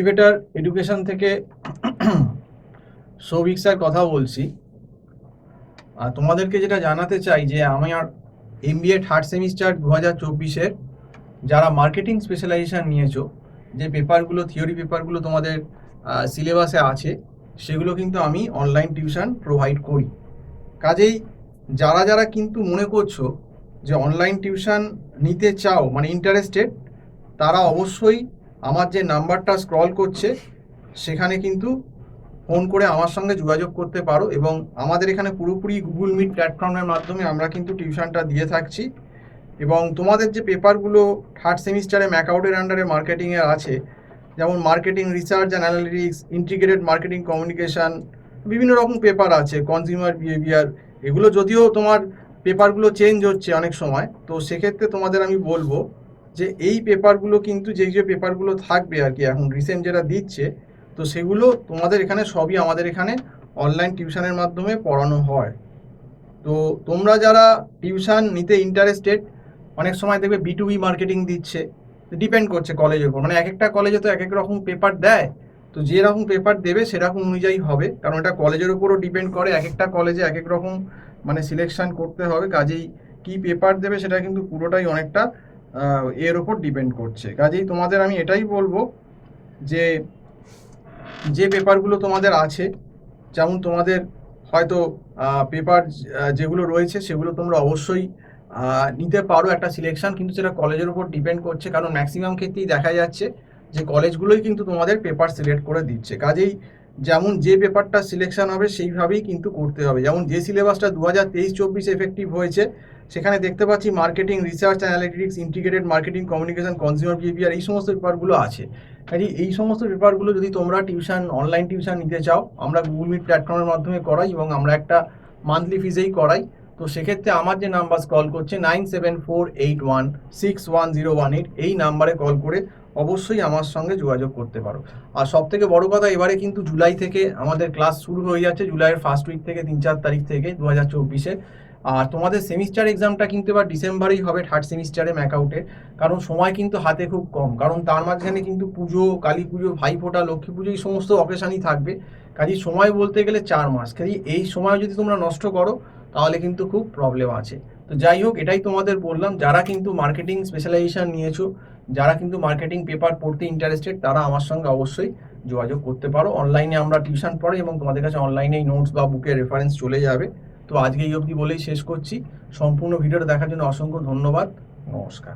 Elevator education থেকে Souvik sir কথা বলছি। আর তোমাদেরকে যেটা জানাতে চাই যে আমার MBA থার্ড সেমিস্টার 2024-এর যারা মার্কেটিং স্পেশালাইজেশন নিয়েছো, যে পেপারগুলো থিওরি পেপারগুলো তোমাদের সিলেবাসে আছে, সেগুলো কিন্তু আমি অনলাইন টিউশন প্রোভাইড করি। কাজেই যারা যারা কিন্তু মনে করছো যে অনলাইন টিউশন নিতে চাও, মানে ইন্টারেস্টেড, তারা অবশ্যই আমার যে নাম্বারটা স্ক্রল করছে সেখানে কিন্তু ফোন করে আমার সঙ্গে যোগাযোগ করতে পারো। এবং আমাদের এখানে পুরোপুরি গুগল মিট প্ল্যাটফর্মের মাধ্যমে আমরা কিন্তু টিউশনটা দিয়ে থাকছি। এবং তোমাদের যে পেপারগুলো থার্ড সেমিস্টারে ম্যাকআউটের আন্ডারে মার্কেটিংয়ে আছে, যেমন marketing research and analytics, integrated marketing communication, বিভিন্ন রকম পেপার আছে, কনজিউমার বিহেভিয়ার, এগুলো যদিও তোমার পেপারগুলো চেঞ্জ হচ্ছে অনেক সময়, তো সেক্ষেত্রে তোমাদের আমি বলবো যে এই পেপারগুলো কিন্তু যে পেপারগুলো থাকবে আর কি এখন রিসেন্ট যেটা দিচ্ছে, তো সেগুলো তোমাদের এখানে সবই আমাদের এখানে অনলাইন টিউশনের মাধ্যমে পড়ানো হয়। তো তোমরা যারা টিউশন নিতে ইন্টারেস্টেড, অনেক সময় দেখবে B2B মার্কেটিং দিচ্ছে, ডিপেন্ড করছে কলেজের উপর, মানে এক একটা কলেজে তো এক এক রকম পেপার দেয়, তো যেরকম পেপার দেবে সেরকম অনুযায়ী হবে, কারণ এটা কলেজের উপরও ডিপেন্ড করে, এক একটা কলেজে এক এক রকম মানে সিলেকশন করতে হবে। কাজেই কি পেপার দেবে সেটা কিন্তু পুরোটাই অনেকটা এর ওপর ডিপেন্ড করছে। কাজেই তোমাদের আমি এটাই বলবো যে যে পেপারগুলো তোমাদের আছে, যেমন তোমাদের হয়তো পেপার যেগুলো রয়েছে সেগুলো তোমরা অবশ্যই নিতে পারো একটা সিলেকশন, কিন্তু সেটা কলেজের উপর ডিপেন্ড করছে, কারণ ম্যাক্সিমাম ক্ষেত্রেই দেখা যাচ্ছে যে কলেজগুলোই কিন্তু তোমাদের পেপার সিলেক্ট করে দিচ্ছে। কাজেই যেমন যে পেপারটা সিলেকশন হবে সেইভাবেই কিন্তু করতে হবে। যেমন যে সিলেবাসটা 2023-24 এফেক্টিভ হয়েছে, সেখানে দেখতে পাচ্ছি marketing research analytics, integrated marketing communication, consumer behaviour, এই সমস্ত পেপারগুলো আছে। কাজে এই সমস্ত পেপারগুলো যদি তোমরা টিউশন অনলাইন টিউশন নিতে চাও, আমরা গুগল মিট প্ল্যাটফর্মের মাধ্যমে করাই এবং আমরা একটা মান্থলি ফিজেই করাই। তো সেক্ষেত্রে আমার যে নাম্বার কল করছে 9748161018, এই নাম্বারে কল করে অবশ্যই আমার সঙ্গে যোগাযোগ করতে পারো। আর সব থেকে বড় কথা, এবারে কিন্তু জুলাই থেকে আমাদের ক্লাস শুরু হয়ে যাচ্ছে, জুলাইয়ের ফার্স্ট উইক থেকে 3-4 তারিখ থেকে 2024-এ। আর তোমাদের সেমিস্টার এক্সামটা কিন্তু এবার ডিসেম্বরেই হবে থার্ড সেমিস্টারে ম্যাকআউটে, কারণ সময় কিন্তু হাতে খুব কম, কারণ তার মাঝখানে কিন্তু পুজো, কালী পুজো, ভাইফোঁটা, লক্ষ্মী পুজো, এই সমস্ত অকেশানই থাকবে। কাজেই সময় বলতে গেলে 4 মাস। কাজেই এই সময় যদি তোমরা নষ্ট করো তাহলে কিন্তু খুব প্রবলেম আছে। তো যাই হোক, এটাই তোমাদের বললাম, যারা কিন্তু মার্কেটিং স্পেশালাইজেশন নিয়েছো, যারা কিন্তু মার্কেটিং পেপার পড়তে ইন্টারেস্টেড, তারা আমার সঙ্গে অবশ্যই যোগাযোগ করতে পারো। অনলাইনে আমরা টিউশন পড়াই এবং তোমাদের কাছে অনলাইনেই নোটস বা বুকের রেফারেন্স চলে যাবে। তো আজকে এই অবধি বলেই শেষ করছি। সম্পূর্ণ ভিডিওটা দেখার জন্য অসংখ্য ধন্যবাদ। নমস্কার।